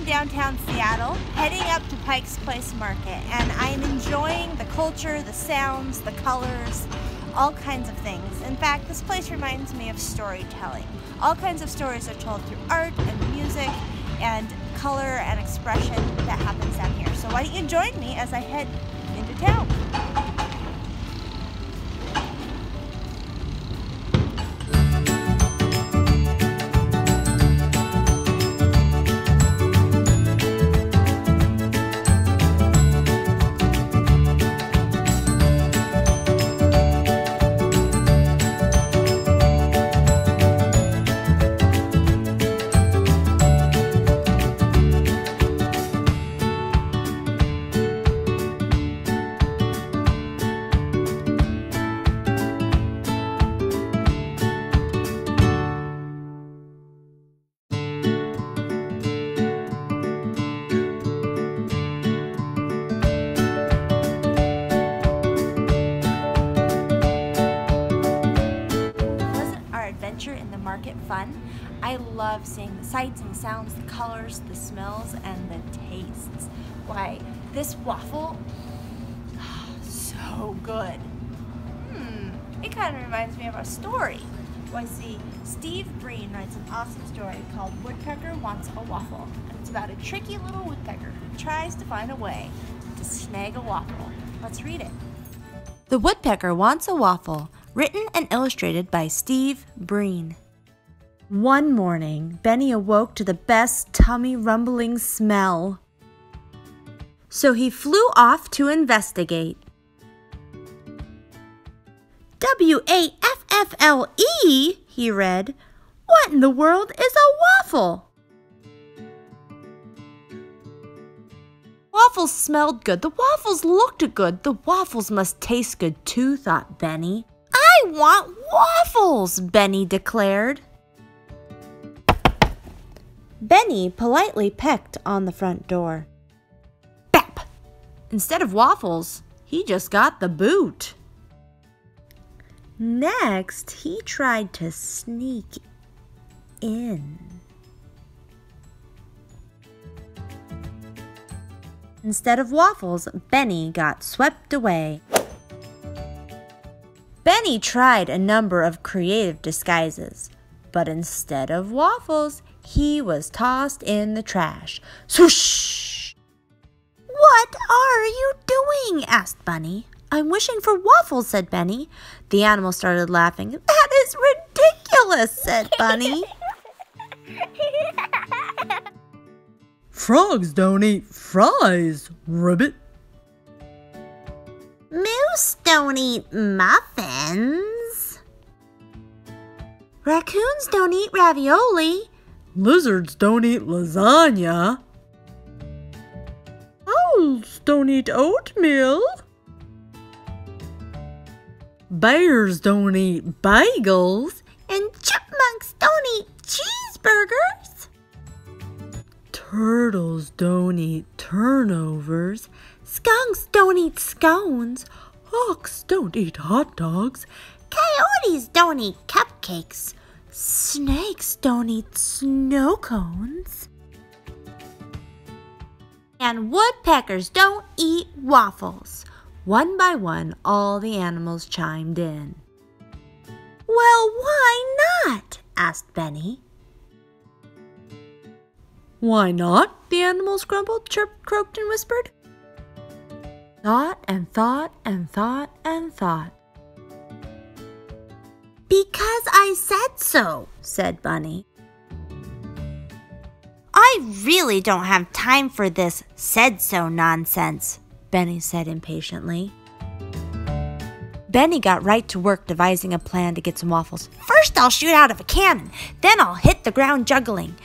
downtown Seattle, heading up to Pike's Place Market, and I am enjoying the culture, the sounds, the colors, all kinds of things. In fact, this place reminds me of storytelling. All kinds of stories are told through art and music and color and expression that happens down here. So why don't you join me as I head into town? In the market fun. I love seeing the sights and sounds, the colors, the smells, and the tastes. Why, this waffle, so good. It kind of reminds me of a story. Why, see, Steve Breen writes an awesome story called Woodpecker Wants a Waffle. And it's about a tricky little woodpecker who tries to find a way to snag a waffle. Let's read it. The Woodpecker Wants a Waffle, written and illustrated by Steve Breen. One morning, Benny awoke to the best tummy-rumbling smell. So he flew off to investigate. W-A-F-F-L-E, he read. What in the world is a waffle? Waffles smelled good. The waffles looked good. The waffles must taste good too, thought Benny. I want waffles, Benny declared. Benny politely pecked on the front door. Bap! Instead of waffles, he just got the boot. Next, he tried to sneak in. Instead of waffles, Benny got swept away. Benny tried a number of creative disguises, but instead of waffles, he was tossed in the trash. Swoosh! What are you doing? Asked Bunny. I'm wishing for waffles, said Benny. The animal started laughing. That is ridiculous, said Bunny. Frogs don't eat fries, ribbit. Moose don't eat muffins. Raccoons don't eat ravioli. Lizards don't eat lasagna. Owls don't eat oatmeal. Bears don't eat bagels. And chipmunks don't eat cheeseburgers. Turtles don't eat turnovers. Skunks don't eat scones. Hawks don't eat hot dogs. Coyotes don't eat cupcakes. Snakes don't eat snow cones. And woodpeckers don't eat waffles. One by one, all the animals chimed in. Well, why not? Asked Benny. Why not? The animals grumbled, chirped, croaked, and whispered. Thought and thought and thought and thought. Because I said so, said Bunny. I really don't have time for this said-so nonsense, Benny said impatiently. Benny got right to work devising a plan to get some waffles. First I'll shoot out of a cannon, then I'll hit the ground juggling,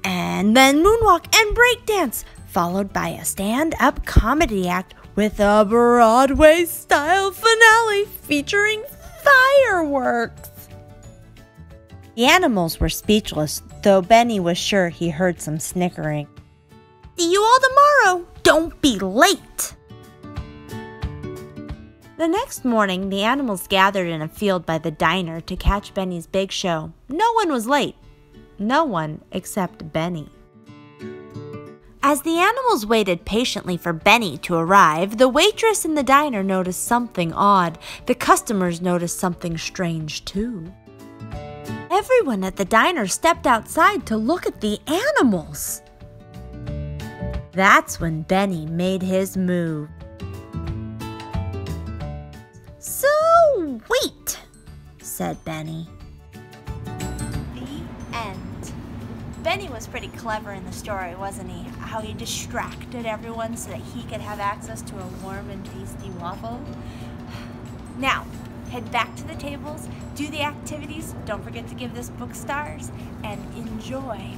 and then moonwalk and breakdance, followed by a stand-up comedy act with a Broadway-style finale featuring fireworks. The animals were speechless, though Benny was sure he heard some snickering. See you all tomorrow. Don't be late. The next morning, the animals gathered in a field by the diner to catch Benny's big show. No one was late. No one except Benny. As the animals waited patiently for Benny to arrive, the waitress in the diner noticed something odd. The customers noticed something strange too. Everyone at the diner stepped outside to look at the animals. That's when Benny made his move. "So, wait," said Benny. The end. Benny was pretty clever in the story, wasn't he? How he distracted everyone so that he could have access to a warm and tasty waffle. Now, head back to the tables, do the activities, don't forget to give this book stars, and enjoy